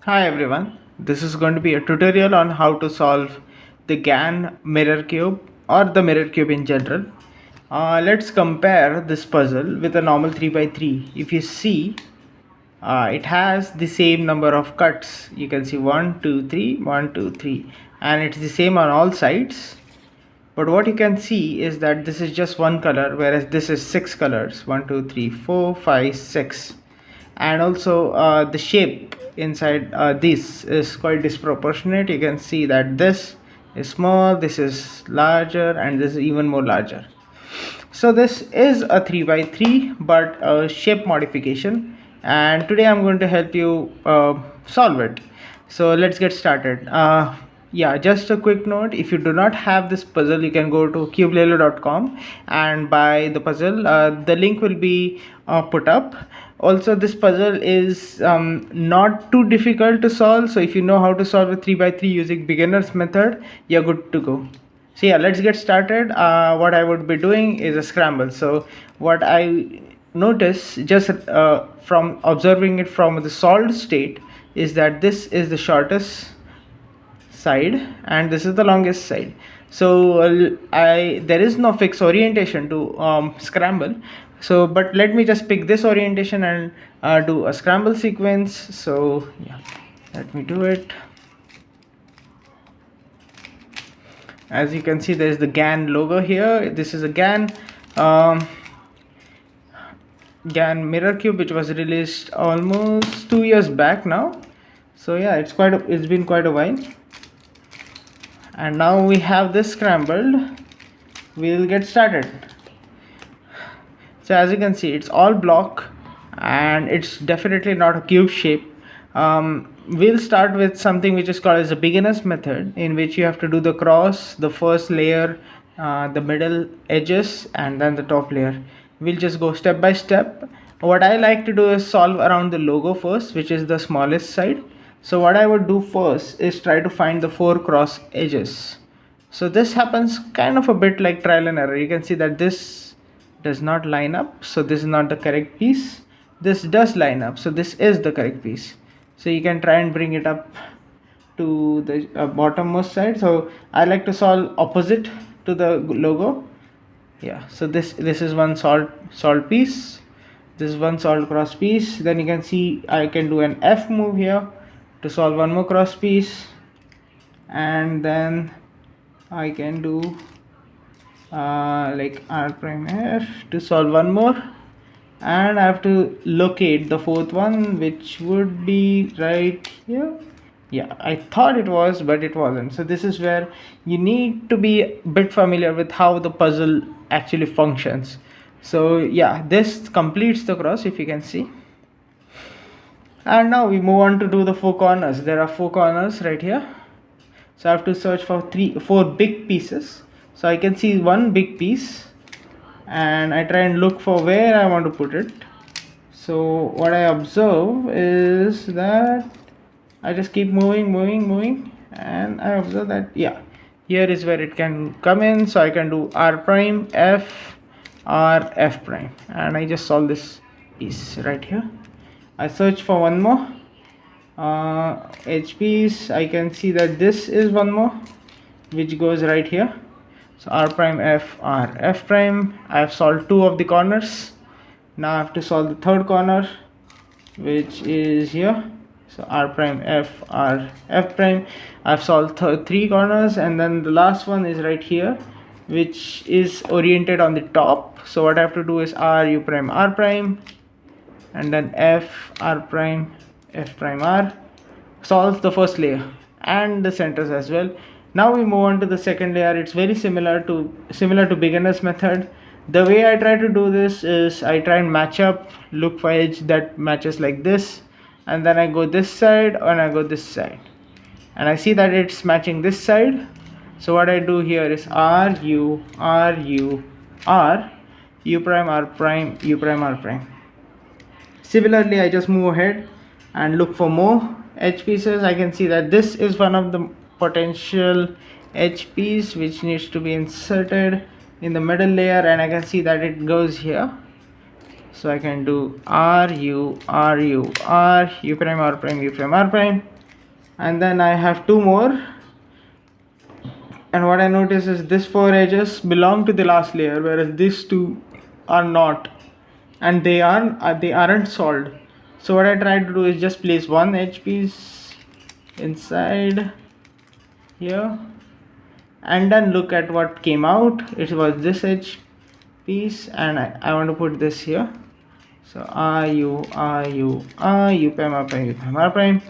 Hi everyone, this is going to be a tutorial on how to solve the GAN mirror cube or the mirror cube in general. Let's compare this puzzle with a normal 3 by 3. If you see, it has the same number of cuts. You can see 1, 2, 3, 1, 2, 3, and it's the same on all sides. But what you can see is that this is just one color, whereas this is 6 colors: 1, 2, 3, 4, 5, 6. And also the shape inside this is quite disproportionate. You can see that this is small, this is larger, and this is even more larger. So this is a 3 by 3 but a shape modification, and today I'm going to help you solve it. So let's get started. Yeah, just a quick note: if you do not have this puzzle, you can go to cubelelo.com and buy the puzzle. The link will be put up. Also, this puzzle is not too difficult to solve, so if you know how to solve a 3 by 3 using beginners method, you're good to go. So yeah, let's get started. What I would be doing is a scramble. So what I notice just from observing it from the solved state is that this is the shortest side and this is the longest side. So I there is no fixed orientation to scramble. So but let me just pick this orientation and do a scramble sequence. So yeah, let me do it. As you can see, there is the GAN logo here. This is a um, GAN mirror cube which was released almost 2 years back now. So yeah, it's been quite a while. And now we have this scrambled. We'll get started. So as you can see, it's all block and it's definitely not a cube shape. We'll start with something which is called as a beginner's method, in which you have to do the cross, the first layer, the middle edges, and then the top layer. We'll just go step by step. What I like to do is solve around the logo first, which is the smallest side. So what I would do first is try to find the 4 cross edges. So this happens kind of a bit like trial and error. You can see that this does not line up, so this is not the correct piece. This does line up, so this is the correct piece. So you can try and bring it up to the bottommost side. So I like to solve opposite to the logo. Yeah, so this is one solved piece, this is one solved cross piece. Then you can see I can do an F move here to solve one more cross piece, and then I can do like R prime F to solve one more, and I have to locate the fourth one, which would be right here. Yeah, I thought it was, but it wasn't. So this is where you need to be a bit familiar with how the puzzle actually functions. So yeah, this completes the cross, if you can see. And now we move on to do the 4 corners. There are 4 corners right here. So I have to search for 4 big pieces. So I can see one big piece and I try and look for where I want to put it. So what I observe is that I just keep moving, and I observe that yeah, here is where it can come in. So I can do R prime F, R F prime, and I just solve this piece right here. I search for one more H piece. I can see that this is one more which goes right here. So R prime F, R F prime. I have solved 2 of the corners. Now I have to solve the third corner, which is here. So R prime F, R F prime. I've solved 3 corners, and then the last one is right here, which is oriented on the top. So what I have to do is R U prime R prime, and then F R prime F prime R. Solve the first layer and the centers as well. Now we move on to the second layer. It's very similar to beginners method. The way I try to do this is I try and match up, look for edge that matches like this, and then I go this side and I go this side, and I see that it's matching this side. So what I do here is R U R U R U prime R prime U prime R prime. Similarly, I just move ahead and look for more edge pieces. I can see that this is one of the potential edge piece which needs to be inserted in the middle layer, and I can see that it goes here. So I can do R U R U R U prime R prime U prime R prime, and then I have two more. And what I notice is this four edges belong to the last layer, whereas these two are not, and they aren't solved. So what I try to do is just place one edge piece inside here, and then look at what came out. It was this edge piece, and I want to put this here. So R U R U R U prime R prime U prime R prime,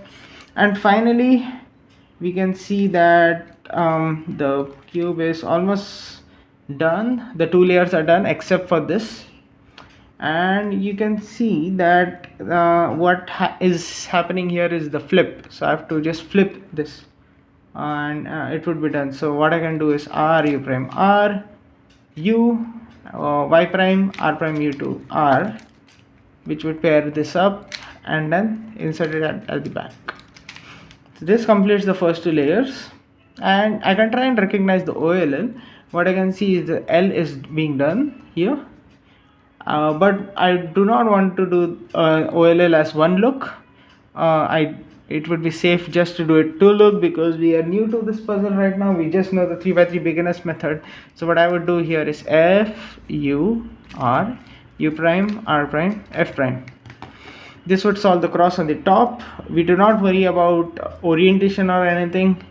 and finally we can see that the cube is almost done. The two layers are done except for this, and you can see that what is happening here is the flip. So I have to just flip this, and it would be done. So what I can do is R U prime R U Y prime R prime U to R, which would pair this up and then insert it at the back. So this completes the first two layers, and I can try and recognize the OLL. What I can see is the L is being done here, but I do not want to do OLL as one look. It would be safe just to do it two look, because we are new to this puzzle right now. We just know the 3x3 beginners method. So what I would do here is F U R U prime R prime F prime. This would solve the cross on the top. We do not worry about orientation or anything.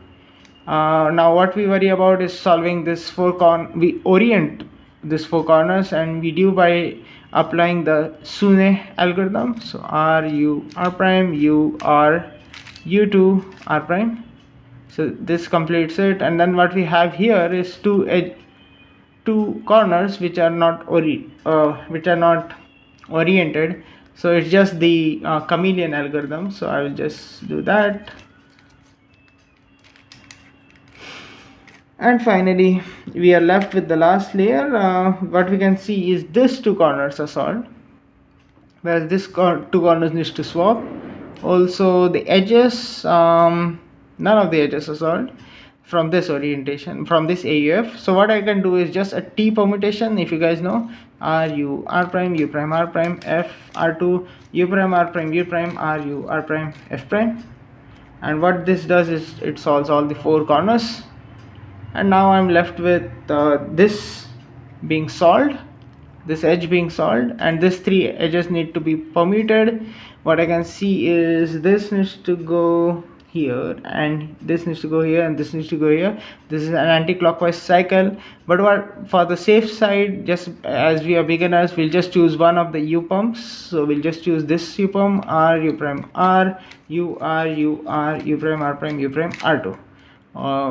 Now what we worry about is solving this we orient this four corners, and we do by applying the Sune algorithm. So R U R prime U R U to R prime. So this completes it, and then what we have here is two corners which are not oriented. So it's just the chameleon algorithm. So I will just do that. And finally we are left with the last layer. What we can see is these two corners are solved, whereas this two corners needs to swap. Also the edges, none of the edges are solved from this orientation, from this AUF. So what I can do is just a T permutation. If you guys know, R U R prime U prime R prime F R2 U prime R prime U prime R U R prime F prime. And what this does is it solves all the four corners. And now I'm left with this being solved, this edge being solved, and these three edges need to be permuted. What I can see is this needs to go here, and this needs to go here, and this needs to go here. This is an anti-clockwise cycle, but what, for the safe side, just as we are beginners, we'll just choose one of the U pumps. So we'll just choose this U pump, R U prime R U R U R U prime R prime U prime R2.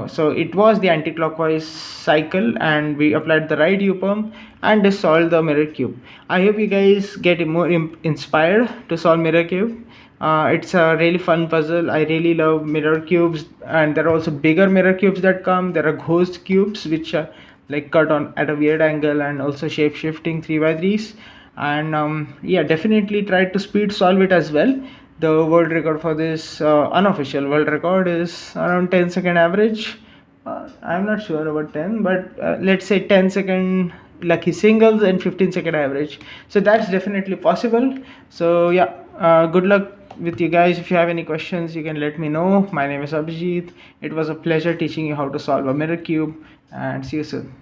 So it was the anti-clockwise cycle, and we applied the right U pump and this solved the mirror cube. I hope you guys get more inspired to solve mirror cube. It's a really fun puzzle. I really love mirror cubes, and there are also bigger mirror cubes that come. There are ghost cubes which are like cut on at a weird angle, and also shape shifting 3x3s. And yeah, definitely try to speed solve it as well. The world record for this, unofficial world record, is around 10-second average. I'm not sure about 10, but let's say 10-second lucky singles and 15-second average. So that's definitely possible. So yeah, good luck with you guys. If you have any questions, you can let me know. My name is Abhijeet. It was a pleasure teaching you how to solve a mirror cube, and see you soon.